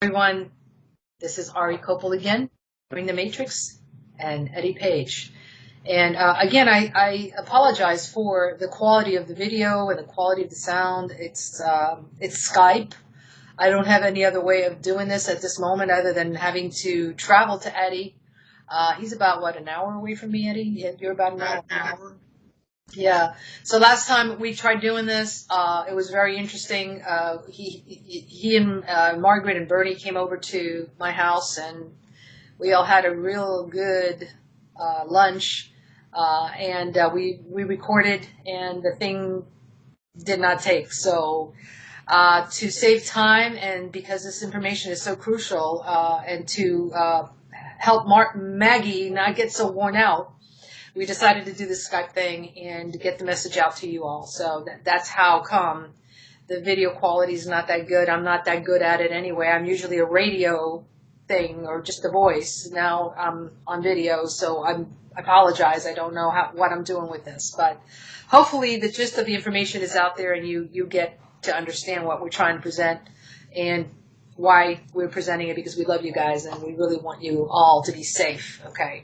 Everyone, this is Ari Copel again, doing the Matrix, and Eddie Page. And again, I apologize for the quality of the video and the quality of the sound. It's Skype. I don't have any other way of doing this at this moment other than having to travel to Eddie. He's about, what, an hour away from me, Eddie? You're about an hour? Yeah. So last time we tried doing this, it was very interesting. He and Margaret and Bernie came over to my house, and we all had a real good lunch. And we recorded, and the thing did not take. So to save time, and because this information is so crucial, and to help Maggie not get so worn out, we decided to do this Skype thing and get the message out to you all. So that's how come the video quality is not that good. I'm not that good at it anyway. I'm usually a radio thing or just a voice. Now I'm on video, so I apologize. I don't know what I'm doing with this. But hopefully the gist of the information is out there and you get to understand what we're trying to present and why we're presenting it, because we love you guys and we really want you all to be safe. Okay.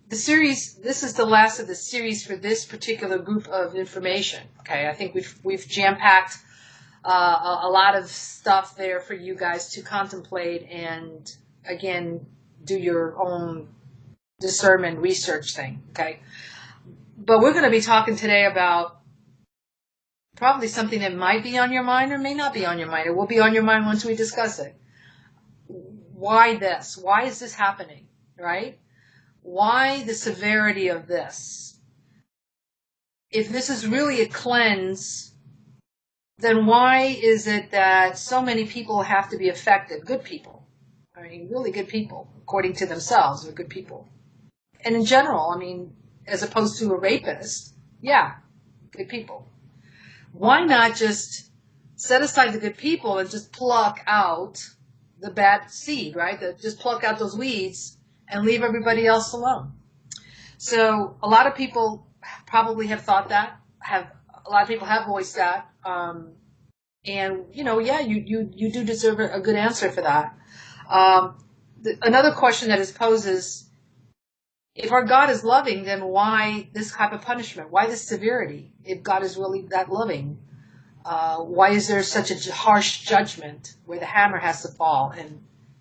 The series, this is the last of the series for this particular group of information. Okay, I think we've jam-packed a lot of stuff there for you guys to contemplate and, again, do your own discernment research thing. Okay, but we're going to be talking today about probably something that might be on your mind or may not be on your mind. It will be on your mind once we discuss it. Why this? Why is this happening? Right? Why the severity of this? If this is really a cleanse, then why is it that so many people have to be affected? Good people. I mean, really good people, according to themselves, are good people. And in general, I mean, as opposed to a rapist, yeah, good people. Why not just set aside the good people and just pluck out the bad seed, right? Just pluck out those weeds and leave everybody else alone. So a lot of people probably have thought that, a lot of people have voiced that, and yeah, you do deserve a good answer for that. Another question that is posed is, if our God is loving, then why this type of punishment? Why this severity? If God is really that loving, why is there such a harsh judgment where the hammer has to fall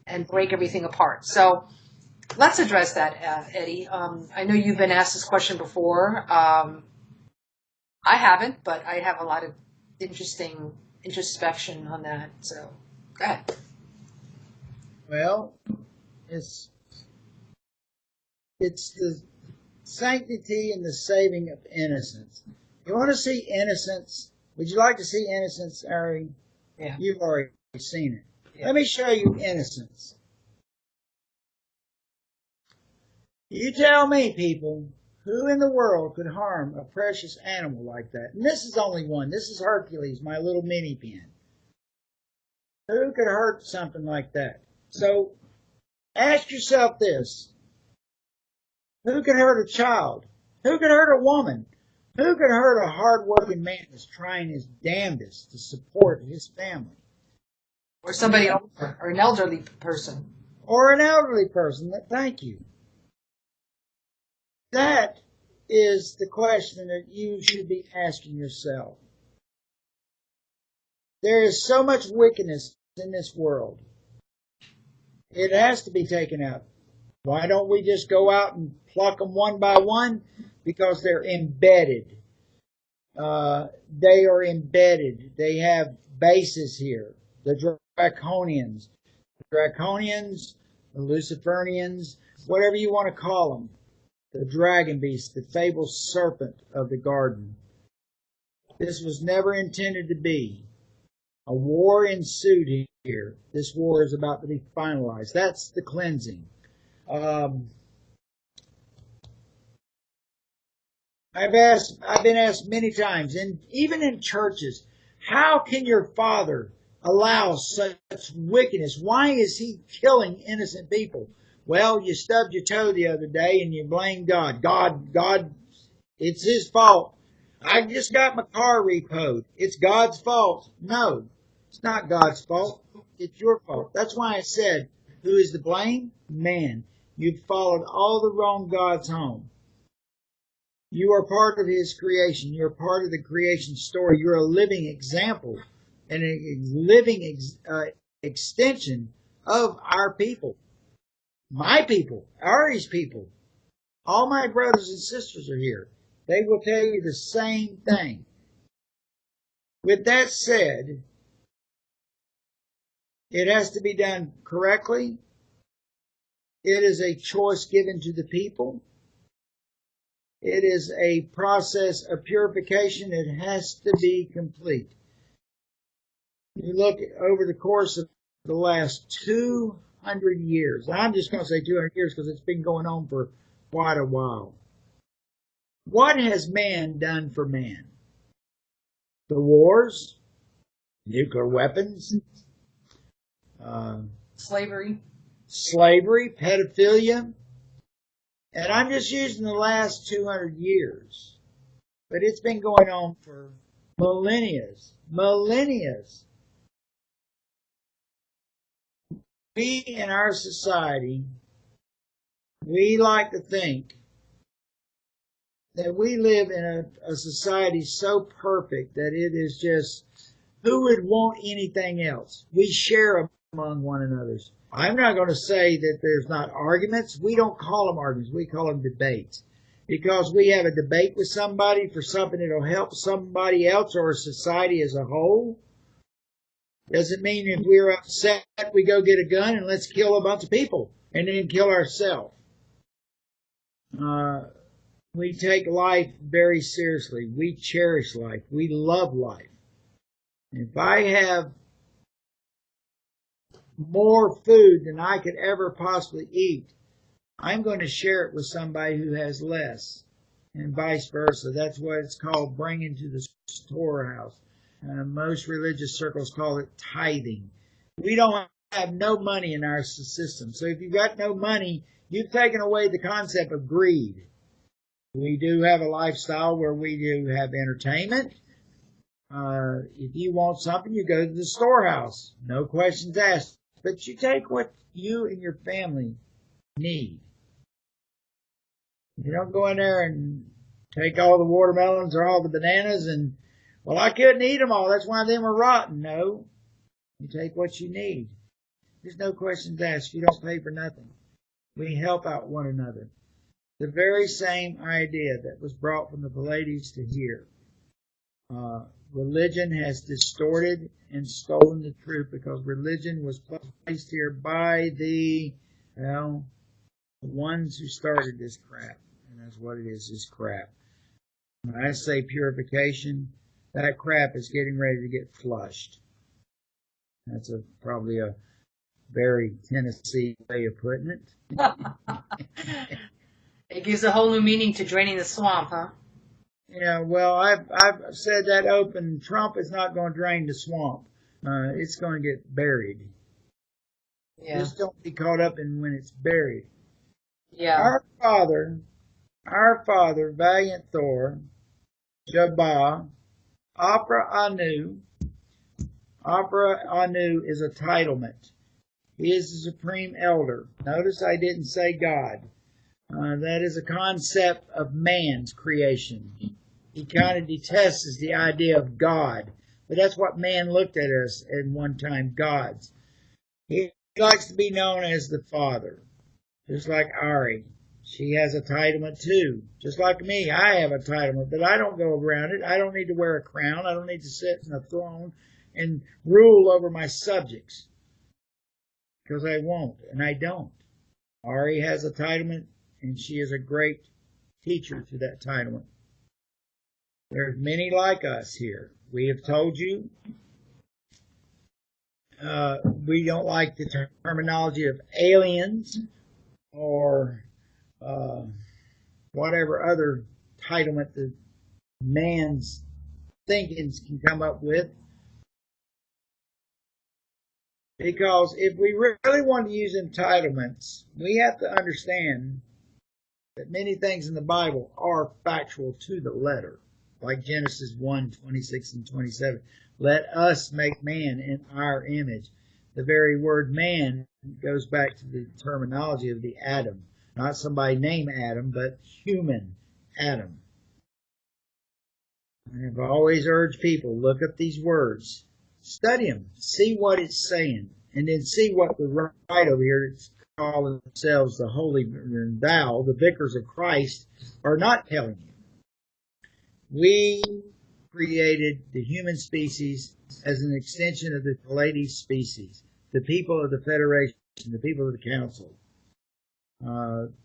and break everything apart? So let's address that, Eddie. I know you've been asked this question before. I haven't, but I have a lot of interesting introspection on that. So, go ahead. Well, it's the sanctity and the saving of innocence. You want to see innocence? Would you like to see innocence, Ari? Yeah. You've already seen it. Yeah. Let me show you innocence. You tell me, people, who in the world could harm a precious animal like that? And this is only one. This is Hercules, my little mini pen. Who could hurt something like that? So ask yourself this. Who could hurt a child? Who could hurt a woman? Who could hurt a hard-working man that's trying his damnedest to support his family? Or somebody else, or an elderly person. Or an elderly person. Thank you. That is the question that you should be asking yourself. There is so much wickedness in this world. It has to be taken out. Why don't we just go out and pluck them one by one? Because they're embedded. They are embedded. They have bases here. The Draconians, the Luciferians, whatever you want to call them. The dragon beast, the fabled serpent of the garden. This was never intended to be. A war ensued here. This war is about to be finalized. That's the cleansing. I've been asked many times, and even in churches, how can your Father allow such wickedness? Why is he killing innocent people? Well, you stubbed your toe the other day and you blame God. God, it's his fault. I just got my car repoed. It's God's fault. No, it's not God's fault. It's your fault. That's why I said, who is to blame? Man. You've followed all the wrong gods home. You are part of his creation. You're part of the creation story. You're a living example and a living extension of our people. My people, Ari's people. All my brothers and sisters are here. They will tell you the same thing. With that said, it has to be done correctly. It is a choice given to the people. It is a process of purification. It has to be complete. You look over the course of the last 200 years. I'm just going to say 200 years because it's been going on for quite a while. What has man done for man? The wars, nuclear weapons, slavery, pedophilia, and I'm just using the last 200 years, but it's been going on for millennia. We in our society, we like to think that we live in a society so perfect that it is just, who would want anything else? We share among one another. I'm not going to say that there's not arguments. We don't call them arguments. We call them debates. Because we have a debate with somebody for something that will help somebody else or society as a whole. Doesn't mean if we're upset, we go get a gun and let's kill a bunch of people and then kill ourselves. We take life very seriously. We cherish life. We love life. If I have more food than I could ever possibly eat, I'm going to share it with somebody who has less, and vice versa. That's what it's called, bringing to the storehouse. Most religious circles call it tithing. We don't have no money in our system. So if you've got no money, you've taken away the concept of greed. We do have a lifestyle where we do have entertainment. If you want something, you go to the storehouse. No questions asked. But you take what you and your family need. You don't go in there and take all the watermelons or all the bananas and, well, I couldn't eat them all. That's why them are rotten. No. You take what you need. There's no questions asked. You don't pay for nothing. We help out one another. The very same idea that was brought from the Pallades to here. Religion has distorted and stolen the truth because religion was placed here by the ones who started this crap. And that's what it is crap. When I say purification, that crap is getting ready to get flushed. That's probably a very Tennessee way of putting it. It gives a whole new meaning to draining the swamp, huh? Yeah, well, I've said that open. Trump is not going to drain the swamp. It's going to get buried. Yeah. Just don't be caught up in when it's buried. Yeah. Our father, valiant Thor, Jabba, Opera Anu. Opera Anu is a entitlement. He is the supreme elder. Notice I didn't say God. That is a concept of man's creation. He kind of detests the idea of God. But that's what man looked at us at one time, gods. He likes to be known as the Father. Just like Ari. She has a entitlement too. Just like me, I have a entitlement, but I don't go around it. I don't need to wear a crown. I don't need to sit in a throne and rule over my subjects. Because I won't, and I don't. Ari has a entitlement, and she is a great teacher to that entitlement. There's many like us here. We have told you we don't like the terminology of aliens or whatever other entitlement that man's thinkings can come up with. Because if we really want to use entitlements, we have to understand that many things in the Bible are factual to the letter. Like Genesis 1:26 and 27. Let us make man in our image. The very word man goes back to the terminology of the Adam. Not somebody named Adam, but human Adam. I've always urged people, look up these words, study them, see what it's saying, and then see what the right over here calling themselves the holy thou, the vicars of Christ, are not telling you. We created the human species as an extension of the Pleiades species, the people of the Federation, the people of the Council.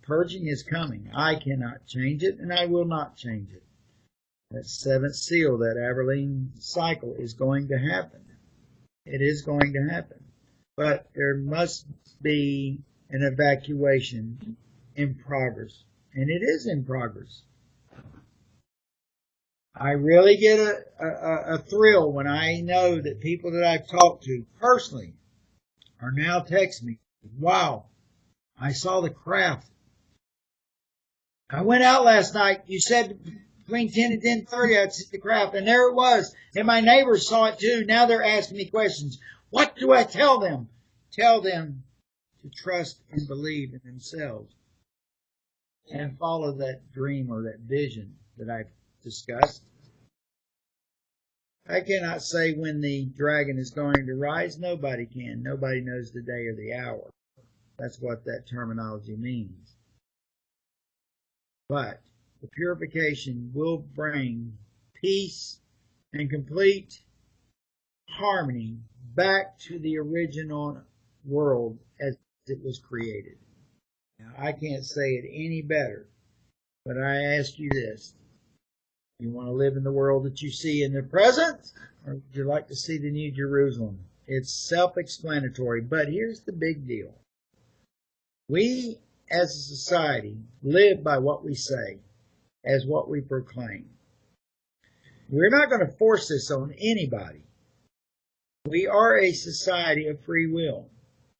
Purging is coming. I cannot change it, and I will not change it. That seventh seal, that Averline cycle, is going to happen. It is going to happen. But there must be an evacuation in progress. And it is in progress. I really get a thrill when I know that people that I've talked to personally are now texting me, wow, I saw the craft. I went out last night. You said between 10 and 10:30 I'd see the craft, and there it was. And my neighbors saw it too. Now they're asking me questions. What do I tell them? Tell them to trust and believe in themselves and follow that dream or that vision that I've discussed. I cannot say when the dragon is going to rise. Nobody can. Nobody knows the day or the hour. That's what that terminology means. But the purification will bring peace and complete harmony back to the original world as it was created. Now, I can't say it any better, but I ask you this. You want to live in the world that you see in the present, or would you like to see the New Jerusalem? It's self-explanatory, but here's the big deal. We, as a society, live by what we say, as what we proclaim. We're not going to force this on anybody. We are a society of free will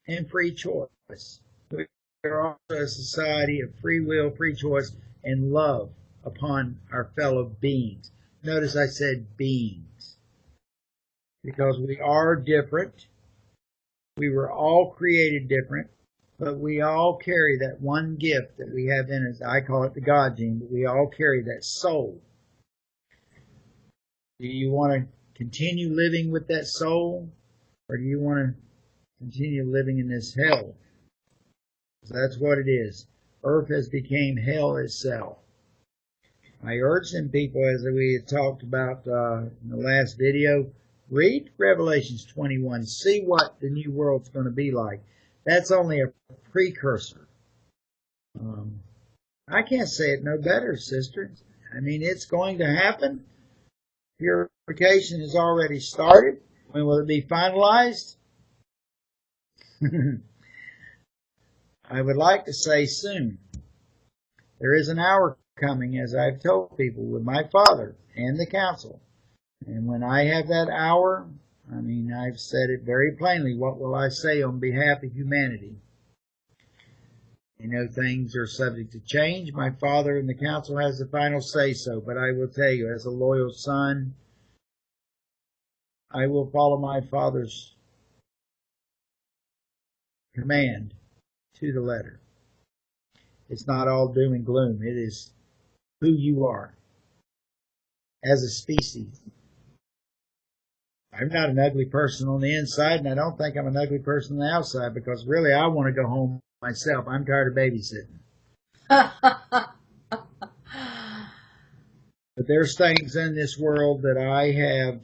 and free choice. We are also a society of free will, free choice, and love upon our fellow beings. Notice I said beings, because we are different. We were all created different, but we all carry that one gift that we have in us. I call it the God gene, but we all carry that soul. Do you want to continue living with that soul, or do you want to continue living in this hell? So that's what it is. Earth has become hell itself. I urge some people, as we had talked about in the last video, read Revelations 21. See what the new world's going to be like. That's only a precursor. I can't say it no better, sister. I mean, it's going to happen. Purification has already started. When will it be finalized? I would like to say soon. There is an hour coming, as I've told people, with my Father and the Council. And when I have that hour, I mean, I've said it very plainly. What will I say on behalf of humanity? You know, things are subject to change. My Father and the Council has the final say-so. But I will tell you, as a loyal son, I will follow my Father's command to the letter. It's not all doom and gloom. It is who you are as a species. I'm not an ugly person on the inside, and I don't think I'm an ugly person on the outside, because really I want to go home myself. I'm tired of babysitting. But there's things in this world that I have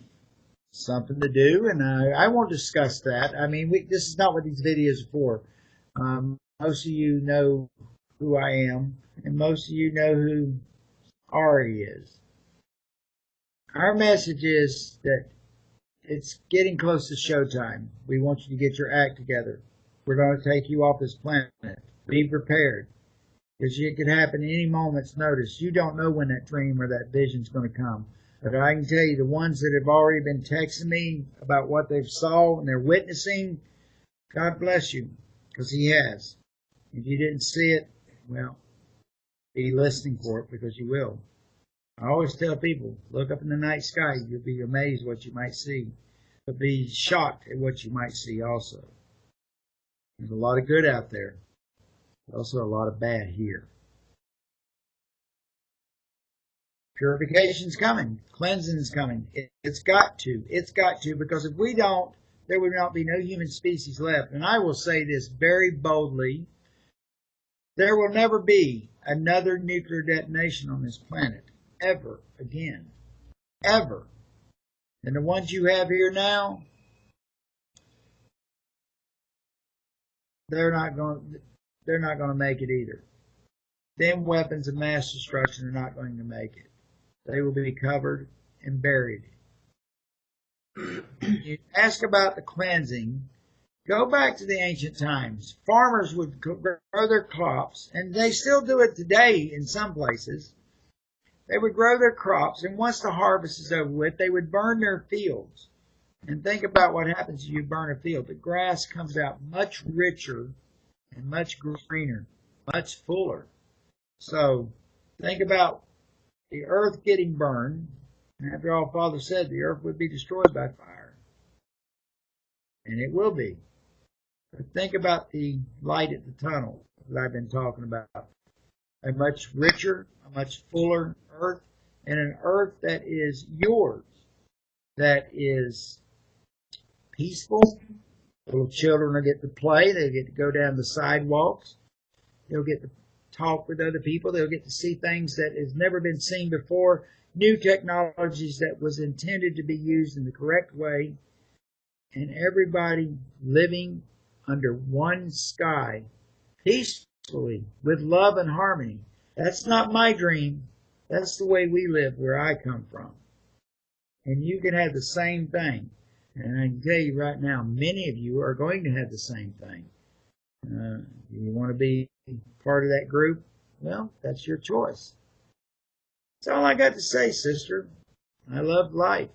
something to do, and I won't discuss that. I mean, this is not what these videos are for. Most of you know who I am, and most of you know who Ari is. Our message is that it's getting close to showtime. We want you to get your act together. We're going to take you off this planet. Be prepared, because it could happen any moment's notice. You don't know when that dream or that vision's going to come. But I can tell you, the ones that have already been texting me about what they've saw and they're witnessing, God bless you, because He has. If you didn't see it, well, be listening for it, because you will. I always tell people, look up in the night sky. You'll be amazed what you might see. but be shocked at what you might see also. There's a lot of good out there, but also a lot of bad here. Purification's coming. Cleansing's coming. It's got to. It's got to, because if we don't, there would not be no human species left. And I will say this very boldly. There will never be another nuclear detonation on this planet, ever again. Ever. And the ones you have here now, they're not going to make it either. Them weapons of mass destruction are not going to make it. They will be covered and buried. You ask about the cleansing. Go back to the ancient times. Farmers would grow their crops, and they still do it today in some places. They would grow their crops, and once the harvest is over with, they would burn their fields. And think about what happens if you burn a field. The grass comes out much richer and much greener, much fuller. So think about the earth getting burned. And after all, Father said the earth would be destroyed by fire. And it will be. But think about the light at the tunnel that I've been talking about. A much richer, a much fuller earth, and an earth that is yours, that is peaceful. Little children will get to play. They'll get to go down the sidewalks. They'll get to talk with other people. They'll get to see things that has never been seen before, new technologies that was intended to be used in the correct way, and everybody living under one sky, peacefully, with love and harmony. That's not my dream. That's the way we live where I come from. And you can have the same thing. And I can tell you right now, many of you are going to have the same thing. You want to be part of that group? Well, that's your choice. That's all I got to say, sister. I love life,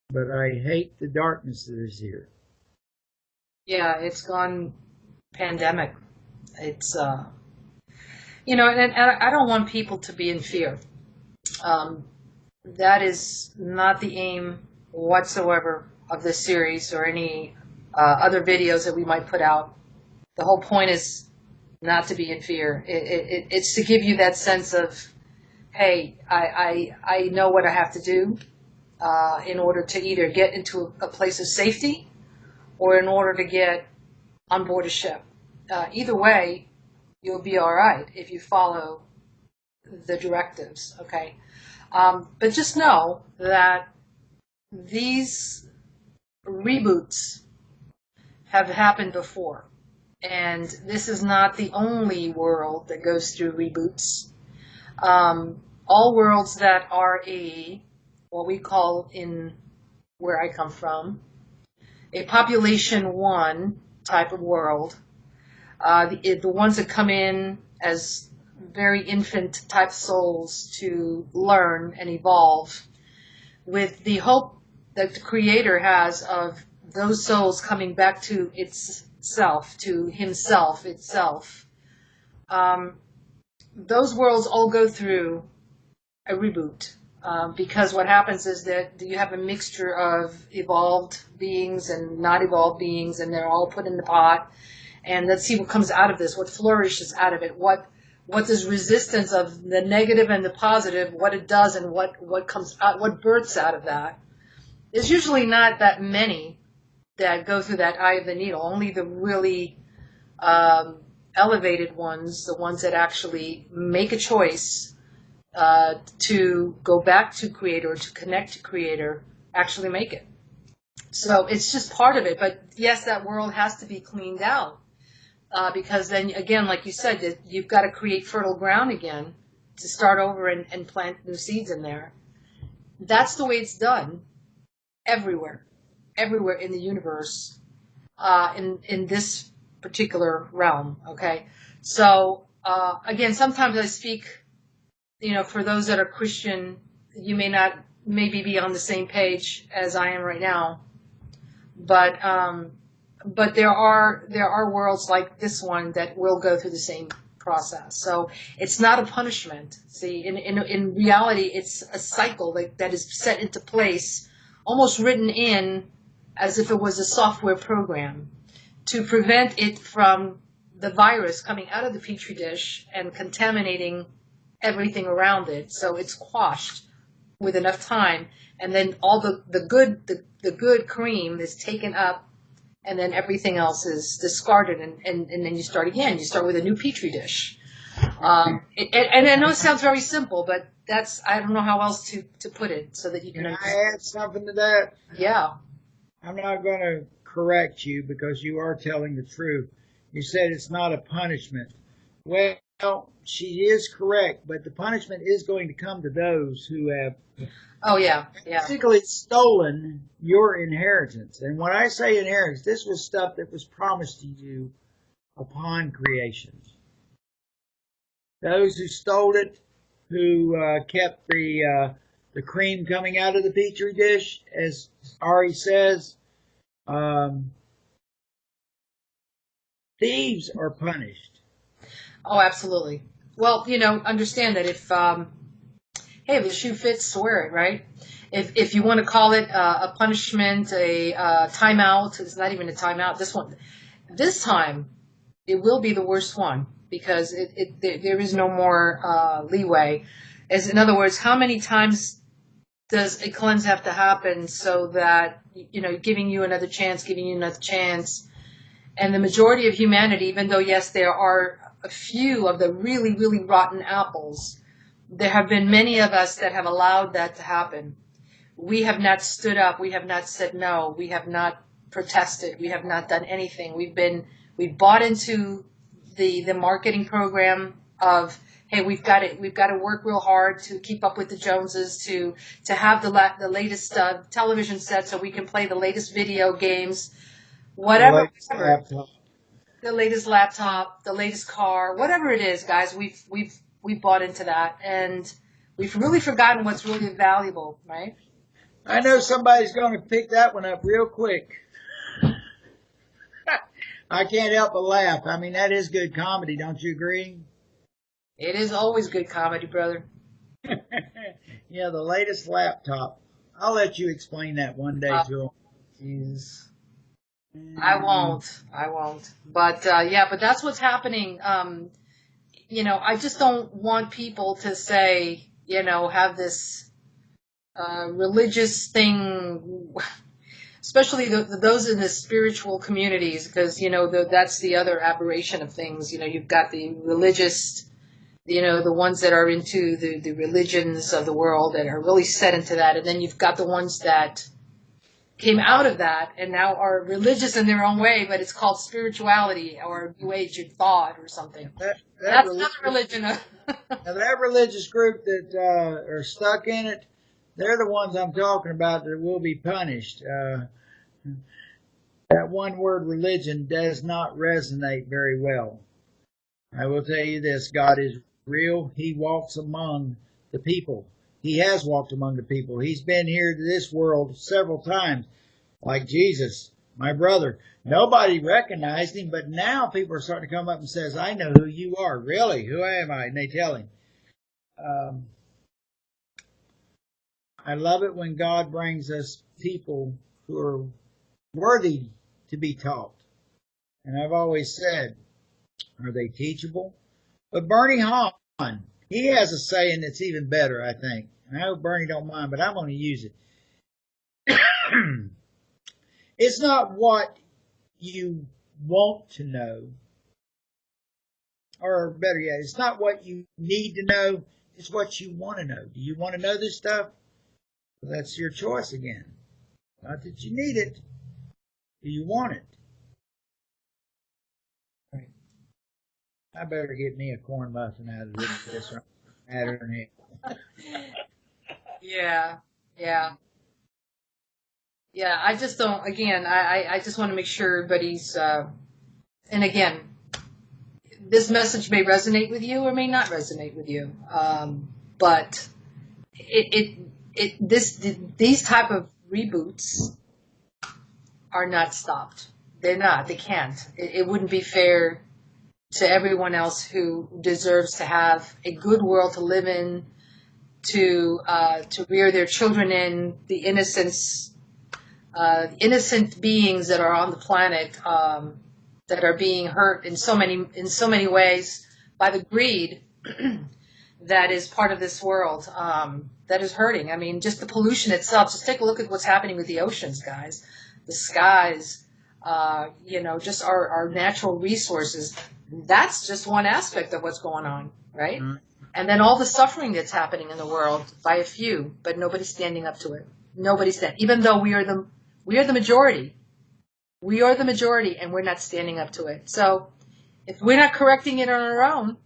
but I hate the darkness that is here. Yeah, it's gone pandemic. It's, and I don't want people to be in fear. That is not the aim whatsoever of this series or any other videos that we might put out. The whole point is not to be in fear. It's to give you that sense of, hey, I know what I have to do in order to either get into a place of safety or in order to get on board a ship. Either way, you'll be all right if you follow the directives, okay? But just know that these reboots have happened before. And this is not the only world that goes through reboots. All worlds that are what we call in where I come from, a population 1 type of world, the ones that come in as very infant type souls to learn and evolve with the hope that the Creator has of those souls coming back to itself, to himself, itself. Those worlds all go through a reboot because what happens is that you have a mixture of evolved beings and not evolved beings, and they're all put in the pot. And let's see what comes out of this, what flourishes out of it, what this resistance of the negative and the positive, what it does and what comes out, what births out of that. There's usually not that many that go through that eye of the needle, only the really elevated ones, the ones that actually make a choice to go back to Creator, to connect to Creator, actually make it. So it's just part of it. But yes, that world has to be cleaned out because then, again, like you said, that you've got to create fertile ground again to start over and plant new seeds in there. That's the way it's done everywhere in the universe, in this particular realm. Okay, so again, sometimes I speak, for those that are Christian, you may not maybe be on the same page as I am right now, but there are worlds like this one that will go through the same process. So it's not a punishment. See, in reality, it's a cycle that is set into place, almost written in as if it was a software program to prevent it from the virus coming out of the petri dish and contaminating everything around it. So it's quashed with enough time, and then all the good cream is taken up, and then everything else is discarded, and then you start again. You start with a new petri dish. And I know it sounds very simple, but I don't know how else to put it so that you can Can understand. I add something to that? Yeah. I'm not going to correct you because you are telling the truth. You said it's not a punishment. Well, she is correct, but the punishment is going to come to those who have Oh, yeah. basically stolen your inheritance. And when I say inheritance, this was stuff that was promised to you upon creation. Those who stole it, who kept the cream coming out of the petri dish, as Ari says, thieves are punished. Oh, absolutely. Well, understand that if the shoe fits, wear it, right? If you want to call it a punishment, a timeout, it's not even a timeout. This time, it will be the worst one because there is no more leeway. In other words, how many times does a cleanse have to happen so that, giving you another chance, and the majority of humanity, even though, yes, there are a few of the really, really rotten apples, there have been many of us that have allowed that to happen. We have not stood up. We have not said no. We have not protested. We have not done anything. We've bought into the marketing program of, hey, we've got to work real hard to keep up with the Joneses, to have the latest television set so we can play the latest video games, whatever. The latest laptop, the latest car, whatever it is, guys. We've bought into that, and we've really forgotten what's really valuable, right? I know somebody's going to pick that one up real quick. I can't help but laugh. I mean, that is good comedy, don't you agree? It is always good comedy, brother. Yeah, the latest laptop. I'll let you explain that one day to them. Jeez. I won't. But but that's what's happening. I just don't want people to say, have this religious thing, especially those in the spiritual communities, because, that's the other aberration of things. You've got the religious, the ones that are into the religions of the world that are really set into that. And then you've got the ones that came out of that and now are religious in their own way, but it's called spirituality or New Age thought or something. That's another religion. Now that religious group that are stuck in it, they're the ones I'm talking about that will be punished. That one word religion does not resonate very well. I will tell you this, God is real. He walks among the people. He has walked among the people. He's been here to this world several times, like Jesus, my brother. Nobody recognized him, but now people are starting to come up and says, I know who you are. Really? Who am I? And they tell him. I love it when God brings us people who are worthy to be taught. And I've always said, are they teachable? But Bernie Hahn, he has a saying that's even better, I think. And I hope Bernie don't mind, but I'm going to use it. It's not what you want to know, or better yet, it's not what you need to know, it's what you want to know. Do you want to know this stuff? Well, that's your choice again. Not that you need it. Do you want it? Right. I better get me a corn muffin out of this pattern here. Yeah. I just don't, again, I just want to make sure everybody's, and again, this message may resonate with you or may not resonate with you. But these type of reboots are not stopped. They're not, they can't. It wouldn't be fair to everyone else who deserves to have a good world to live in, to rear their children in, the innocence innocent beings that are on the planet that are being hurt in so many ways by the greed that is part of this world that is hurting. I mean, just the pollution itself. Just take a look at what's happening with the oceans, guys, the skies, just our natural resources. That's just one aspect of what's going on, right? Mm-hmm. And then all the suffering that's happening in the world by a few, but nobody's standing up to it. Nobody's standing, even though we are the majority. We are the majority, and we're not standing up to it. So if we're not correcting it on our own,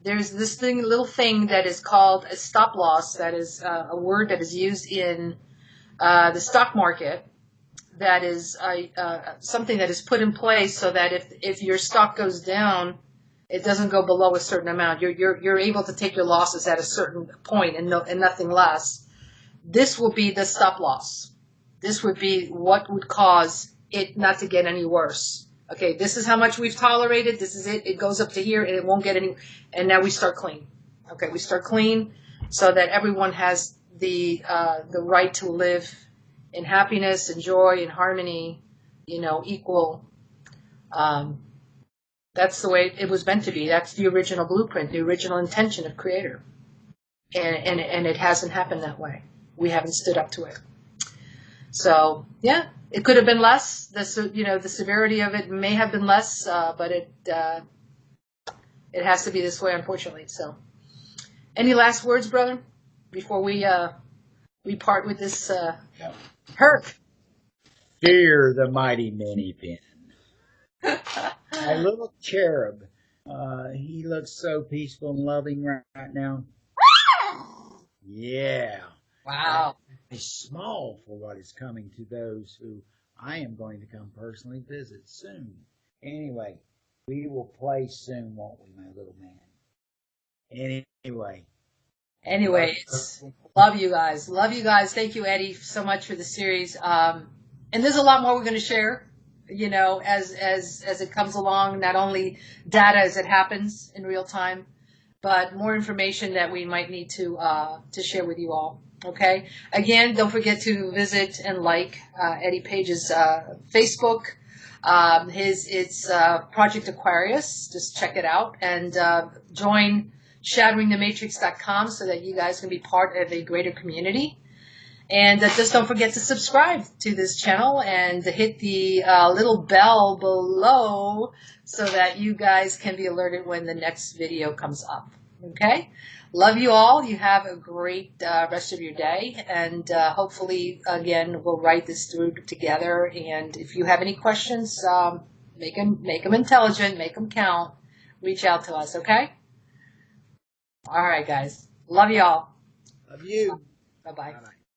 there's this little thing that is called a stop loss. That is a word that is used in the stock market. That is something that is put in place so that if your stock goes down, it doesn't go below a certain amount. You're able to take your losses at a certain point and nothing less. This will be the stop loss. This would be what would cause it not to get any worse. Okay, this is how much we've tolerated. This is it. It goes up to here, and it won't get any. And now we start clean. Okay, we start clean so that everyone has the right to live in happiness and joy and harmony, equal. That's the way it was meant to be. That's the original blueprint, the original intention of Creator. And it hasn't happened that way. We haven't stood up to it. So, yeah, it could have been less. The severity of it may have been less, but it has to be this way, unfortunately. So, any last words, brother, before we part with this hurt? Fear the mighty mini pin. My little cherub. He looks so peaceful and loving right now. Yeah. Wow. He's small for what is coming to those who I am going to come personally visit soon. Anyway, we will play soon, won't we, my little man? Anyways, love you guys. Love you guys. Thank you, Eddie, so much for the series. And there's a lot more we're going to share, as it comes along, not only data as it happens in real time, but more information that we might need to share with you all. Okay. Again, don't forget to visit and like Eddie Page's Facebook. It's Project Aquarius. Just check it out and join shatteringthematrix.com so that you guys can be part of a greater community. And just don't forget to subscribe to this channel and to hit the little bell below so that you guys can be alerted when the next video comes up. Okay? Love you all. You have a great rest of your day. And hopefully, again, we'll write this through together. And if you have any questions, make them intelligent, make them count. Reach out to us, okay? All right, guys. Love you all. Love you. Bye-bye. Bye-bye.